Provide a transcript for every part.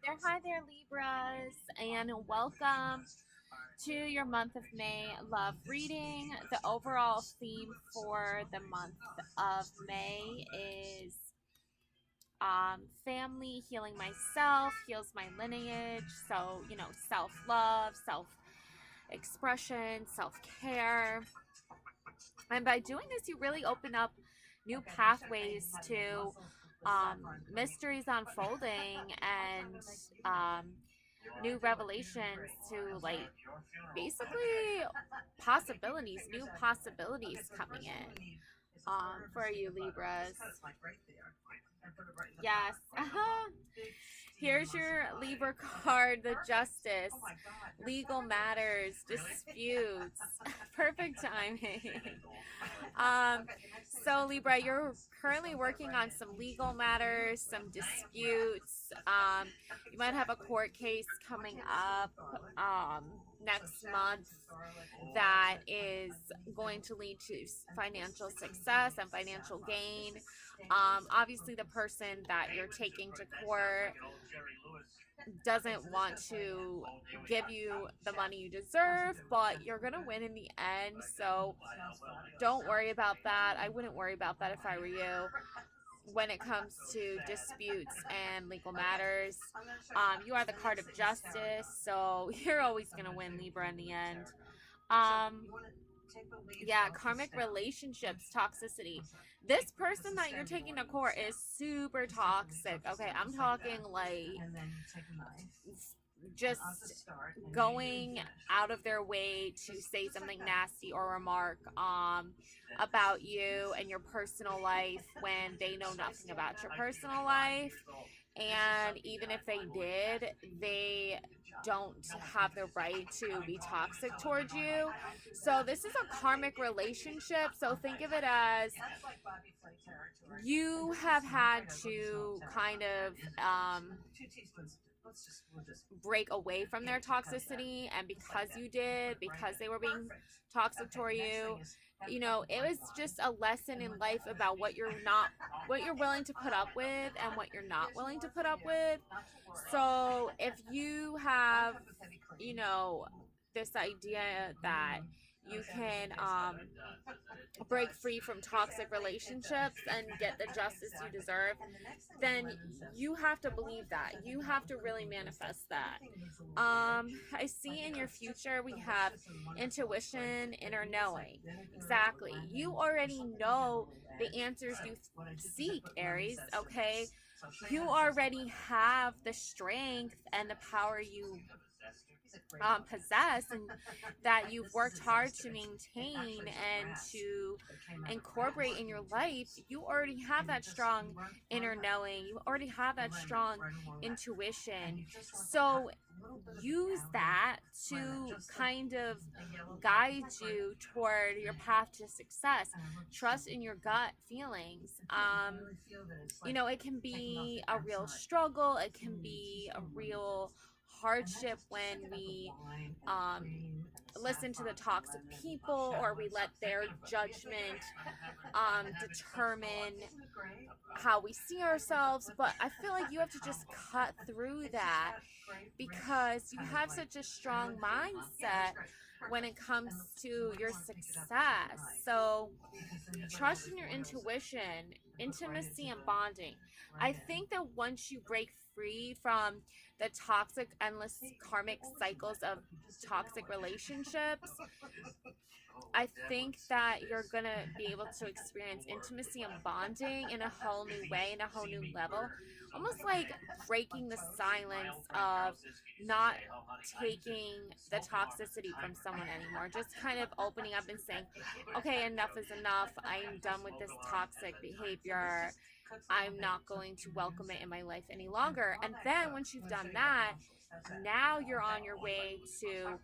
Hi there, Libras, and welcome to your month of May love reading. The overall theme for the month of May is family, healing myself, heals my lineage. So, self love, self expression, self care. And by doing this, you really open up new pathways to mysteries unfolding and new revelations to, like, basically possibilities, new possibilities coming in for you, Libras. Yes. Here's your Libra card, the Justice, legal matters, disputes, perfect timing. Um, so Libra, you're currently working on some legal matters, some disputes. You might have a court case coming up next month that is going to lead to financial success and financial gain. Obviously, the person that you're taking to court doesn't want to give you the money you deserve, but you're going to win in the end. So don't worry about that. I wouldn't worry about that if I were you. When it comes to disputes and legal matters, you are the card of justice, so you're always going to win, Libra, in the end. Um, yeah, karmic relationships, toxicity. This person that you're taking to court is super toxic. Okay, I'm talking like just going out of their way to say something nasty or remark about you and your personal life when they know nothing about your personal life. And even if they did, they don't have the right to be toxic towards you. So this is a karmic relationship. So think of it as you have had to kind of break away from their toxicity, and because you did, because they were being toxic toward you, it was just a lesson in life about what you're willing to put up with and what you're not willing to put up with. So if you have, this idea that you can break free from toxic relationships and get the justice you deserve, then you have to believe that. You have to really manifest that. I see in your future we have intuition, inner knowing. Exactly. You already know the answers you seek, Aries, okay? You already have the strength and the power you possess, and that you've worked hard to maintain and to incorporate in your life. You already have that strong inner knowing, you already have that strong intuition. So use that to kind of guide you toward your path to success. Trust in your gut feelings. It can be a real struggle, it can be a real hardship when we um, listen to the toxic people, or we let their judgment determine how we see ourselves. But I feel like you have to just cut through that, because you have such a strong mindset when it comes to your success. So trust in your intuition, intimacy, and bonding. I think that once you break free from the toxic, endless karmic cycles of toxic relationships, I think that you're gonna be able to experience intimacy and bonding in a whole new way, in a whole new level. Almost like breaking the silence of not taking the toxicity from someone anymore. Just kind of opening up and saying, okay, enough is enough. I'm done with this toxic behavior. I'm not going to welcome it in my life any longer. And then once you've done that, now you're on your way to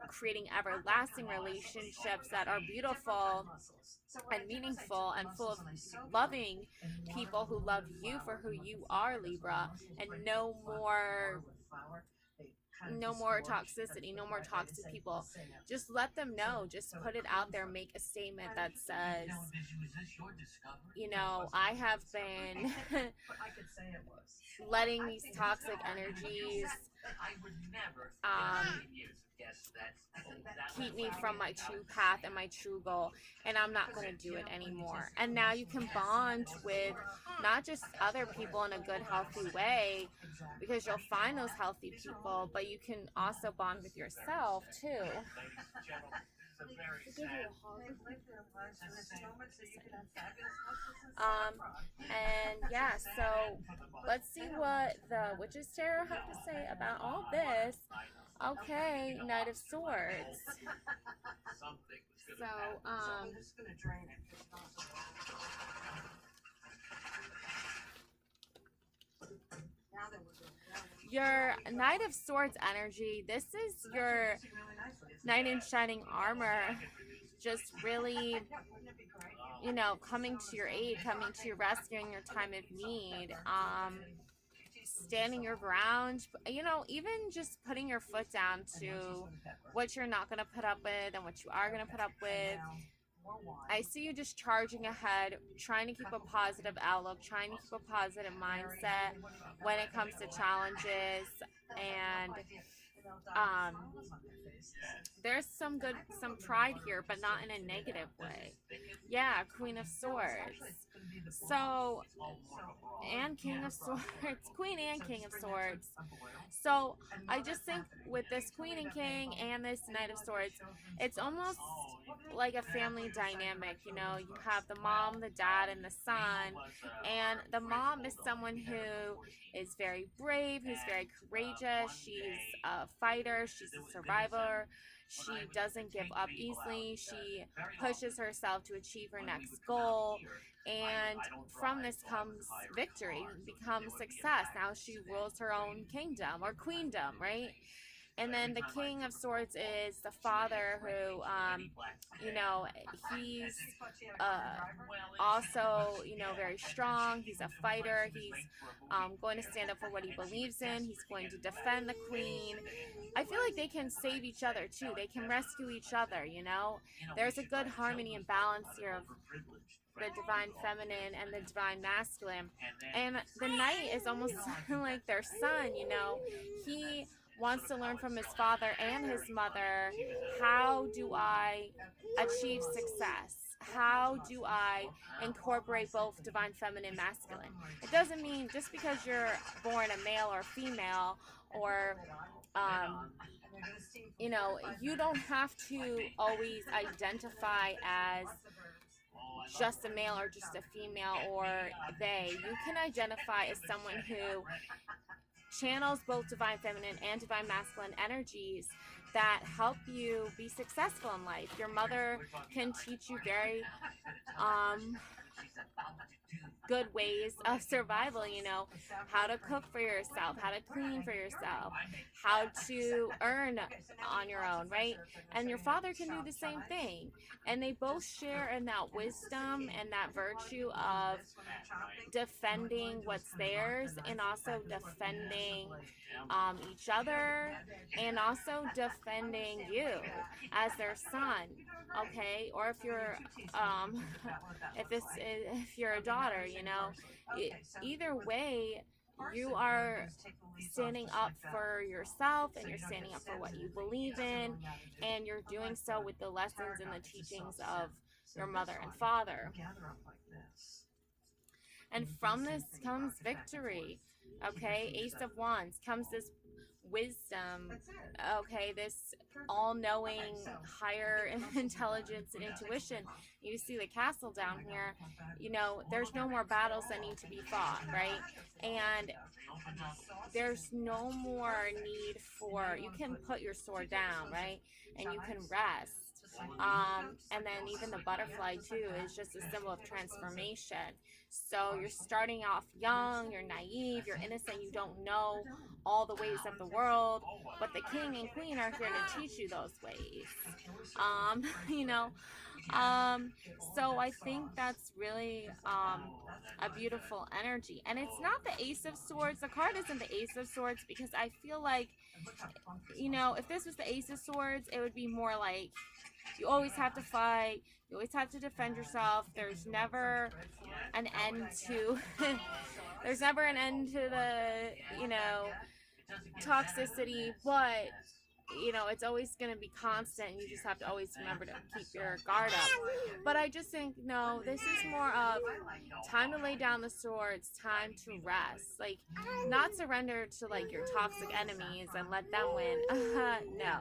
creating everlasting relationships that are beautiful and meaningful and full of loving people who love you for who you are, Libra, and no more no more toxicity, no more toxic people. Just let them know, just put it out there, make a statement that says, you know, I have been letting these toxic energies um, keep me from my true path and my true goal, and I'm not going to do it anymore. And now you can bond with not just other people in a good, healthy way, because you'll find those healthy people, but you can also bond with yourself too. And yeah, so let's see what the Witches Tarot have to say about all this. Okay, Knight of Swords. So, your Knight of Swords energy, this is your knight in shining armor, just really, you know, coming to your aid, coming to your rescue in your time of need, standing your ground, you know, even just putting your foot down to what you're not going to put up with and what you are going to put up with. I see you just charging ahead, trying to keep a positive outlook, trying to keep a positive mindset when it comes to challenges. And there's some pride here, but not in a negative way. Yeah, Queen of Swords. So, and King of Swords, Queen and King of Swords. So I just think with this Queen and King and this Knight of Swords, it's almost like a family dynamic. You know, you have the mom, the dad, and the son. And the mom is someone who is very brave, who's very courageous. She's a fighter. She's a survivor. She doesn't give up easily. She pushes herself to achieve her next goal. And from this comes victory, becomes success. Now she rules her own kingdom or queendom, right? And then the King of Swords is the father who, you know, he's also, you know, very strong. He's a fighter. He's going to stand up for what he believes in. He's going to defend the queen. I feel like they can save each other too. They can rescue each other, you know. There's a good harmony and balance here of the divine feminine and the divine masculine. And the knight is almost like their son, you know. He wants to learn from his father and his mother, how do I achieve success? How do I incorporate both divine feminine, masculine? It doesn't mean just because you're born a male or female or you know, you don't have to always identify as just a male or just a female or they. You can identify as someone who channels both divine feminine and divine masculine energies that help you be successful in life. Your mother can teach you very good ways of survival, you know, how to cook for yourself, how to clean for yourself, how to earn on your own, right? And your father can do the same thing. And they both share in that wisdom and that virtue of defending what's theirs and also defending each other and also defending you as their son, okay? Or if you're if you're a daughter, you know, either way, you are standing up for yourself and you're standing up for what you believe in, and you're doing so with the lessons and the teachings of your mother and father. And from this comes victory, okay? Ace of Wands comes this wisdom, okay? This all-knowing, higher intelligence and intuition. You see the castle down here, you know, there's no more battles that need to be fought, right? And there's no more need for, you can put your sword down, right? And you can rest. And then even the butterfly too is just a symbol of transformation. So you're starting off young, you're naive, you're innocent, you don't know all the ways of the world, but the king and queen are here to teach you those ways. You know, um, so I think that's really a beautiful energy. And it's not the Ace of Swords. The card isn't the Ace of Swords because I feel like, you know, if this was the Ace of Swords, it would be more like you always have to fight. You always have to defend yourself. There's never an end to there's never an end to the, you know, toxicity, but you know, it's always going to be constant, and you just have to always remember to keep your guard up. But I just think, no, this is more of time to lay down the swords, time to rest. Like, not surrender to, like, your toxic enemies and let them win. No.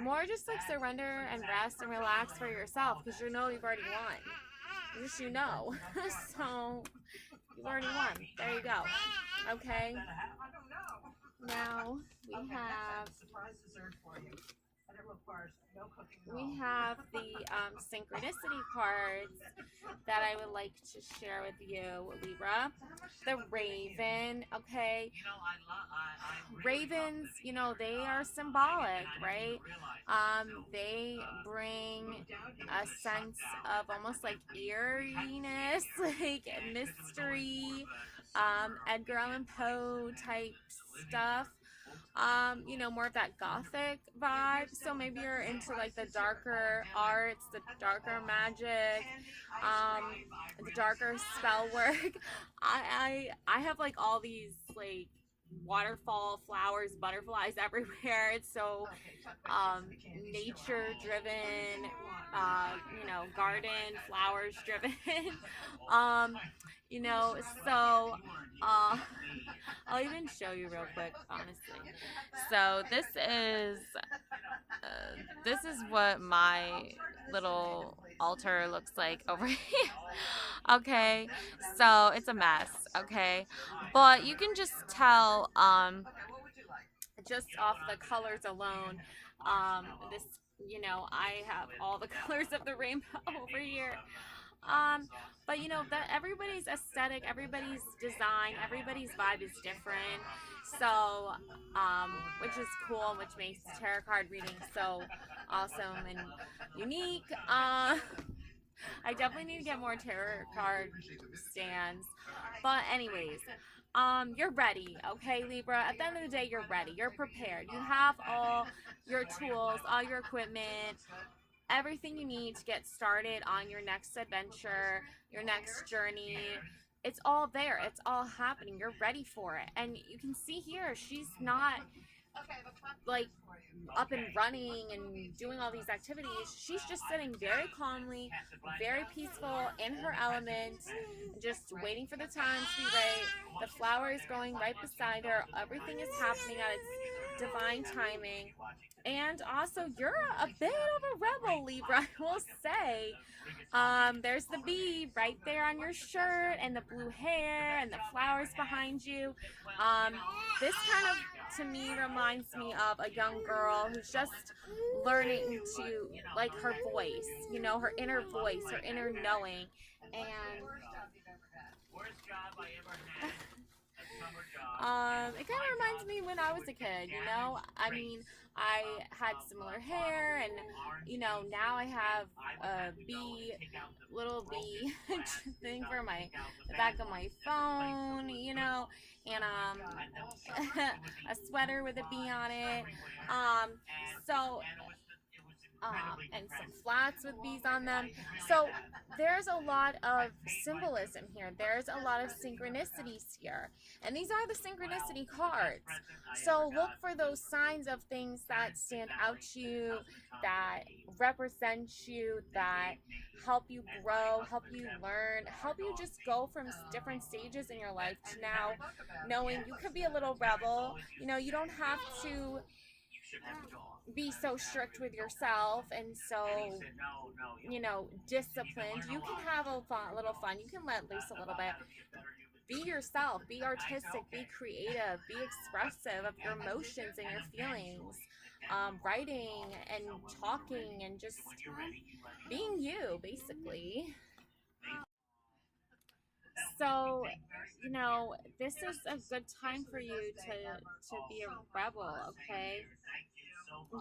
More just, like, surrender and rest and relax for yourself, because you know you've already won. Just you know. So, you've already won. There you go. Okay? Now, we have the synchronicity cards that I would like to share with you, Libra. The Raven, okay? Ravens, you know, they are symbolic, right? They bring a sense of almost like eeriness, like mystery, Edgar Allan Poe type stuff. You know, more of that gothic vibe. So maybe you're into like the darker arts, the darker magic, the darker spell work. I have like all these like waterfall flowers, butterflies everywhere. It's so nature driven, you know, garden flowers driven. You know, so I'll even show you real quick, honestly. So this is what my little altar looks like over here. Okay, so it's a mess. Okay, but you can just tell just off the colors alone. This, you know, I have all the colors of the rainbow over here. Um, but you know that everybody's aesthetic, everybody's design, everybody's vibe is different. So, which is cool, which makes tarot card reading so awesome and unique. I definitely need to get more tarot card stands. But anyways, you're ready, okay, Libra? At the end of the day, you're ready. You're prepared. You have all your tools, all your equipment, everything you need to get started on your next adventure, your next journey. It's all there. It's all happening. You're ready for it. And you can see here, she's not like up and running and doing all these activities. She's just sitting very calmly, very peaceful in her element, just waiting for the time to be right. The flower is growing right beside her. Everything is happening at its divine timing. And also, you're a bit of a rebel, Libra, I will say. There's the bee right there on your shirt, and the blue hair, and the flowers behind you. This kind of, to me, reminds me of a young girl who's just learning to, like, her voice, you know, her inner voice, her inner knowing. And it kind of reminds me when I was a kid, you know? I mean, I had similar hair, and, you know, now I have a bee, little bee thing for the back of my phone, you know, and, a sweater with a bee on it. So and some flats with bees on them. So there's a lot of symbolism here. There's a lot of synchronicities here. And these are the synchronicity cards. So look for those signs of things that stand out to you, that represent you, that help you grow, help you learn, help you just go from different stages in your life to now knowing you could be a little rebel. You know, you don't have to be so strict with yourself and so, you know, disciplined. You can have a little fun. You can let loose a little bit. Be yourself. Be artistic. Be creative. Be expressive of your emotions and your feelings. Writing and talking and just being you, basically. So, this is a good time for you to be a rebel, okay?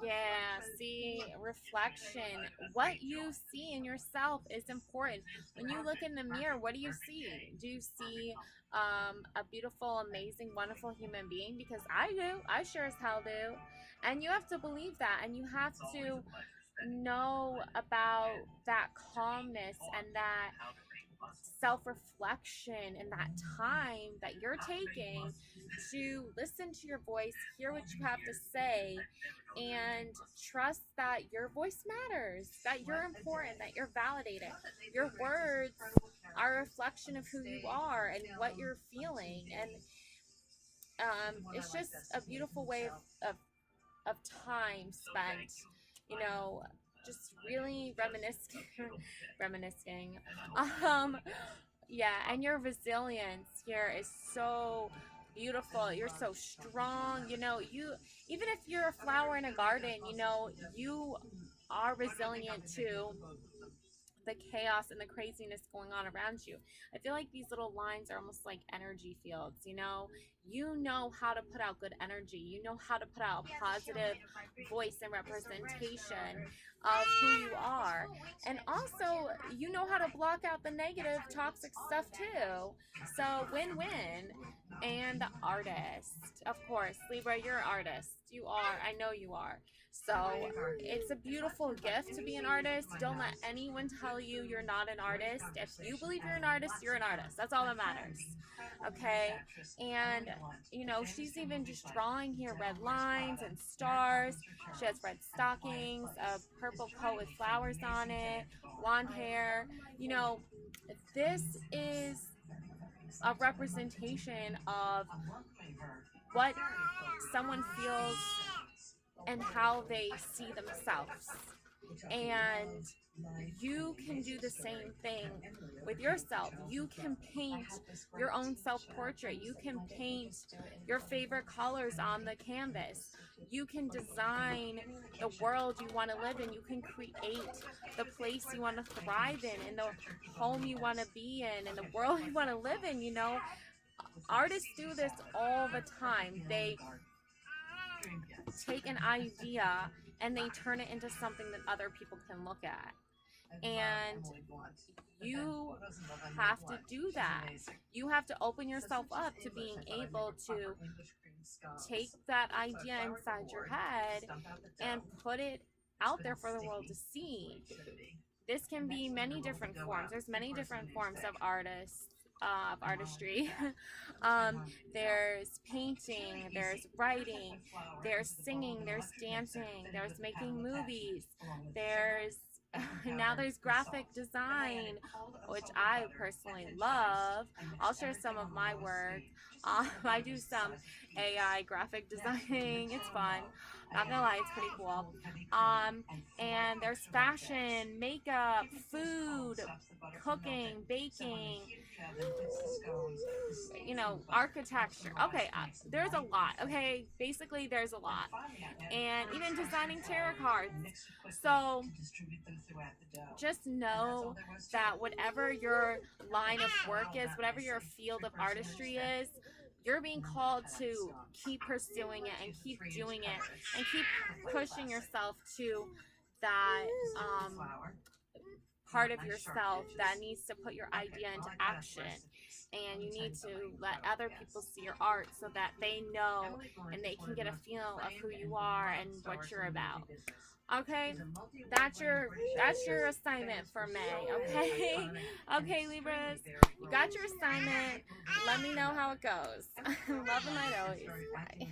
Yeah, see, reflection. What you see in yourself is important. When you look in the mirror, what do you see? Do you see a beautiful, amazing, wonderful human being? Because I do. I sure as hell do. And you have to believe that. And you have to know about that calmness and that self reflection and that time that you're taking to listen to your voice, hear what you have to say, and trust that your voice matters, that you're important, that you're validated. Your words are a reflection of who you are and what you're feeling. And it's just a beautiful way of time spent, you know, just really reminiscing. Um, yeah, and your resilience here is so beautiful. You're so strong. You even if you're a flower in a garden, you are resilient to the chaos and the craziness going on around you. I feel like these little lines are almost like energy fields, You know how to put out good energy. You know how to put out a positive voice and representation of who you are. And also, you know how to block out the negative, toxic stuff too. So, win-win. And the artist, of course, Libra, you're an artist. You are. I know you are. So it's a beautiful gift to be an artist. Don't let anyone tell you you're not an artist. If you believe you're an artist, you're an artist. That's all that matters. Okay? And, she's even just drawing here red lines and stars. She has red stockings, a purple coat with flowers on it, blonde hair. This is a representation of what someone feels and how they see themselves. And you can do the same thing with yourself. You can paint your own self portrait. You can paint your favorite colors on the canvas. You can design the world you want to live in. You can create the place you want to thrive in the home you want to be in, and the world you want to live in. Artists do this all the time. They take an idea and they turn it into something that other people can look at. And you have to do that. You have to open yourself up to being able to take that idea inside your head and put it out there for the world to see. This can be many different forms. There's many different forms of artistry. There's painting, there's writing, there's singing, there's dancing, there's making movies, there's now there's graphic design, which I personally love. I'll share some of my work. I do some AI graphic designing. It's fun. Not gonna lie, it's pretty cool. And there's fashion, makeup, food, cooking, baking, architecture. Okay, there's a lot. Okay, basically there's a lot. And even designing tarot cards. So just know that whatever your line of work is, whatever your field of artistry is, you're being called to keep pursuing it and keep doing it and keep pushing yourself to that part of yourself that needs to put your idea into action. And you need to let other people see your art so that they know and they can get a feel of who you are and what you're about. Okay, that's your assignment for May. Okay, okay, Libras, you got your assignment. Let me know how it goes. Love and light always. Bye.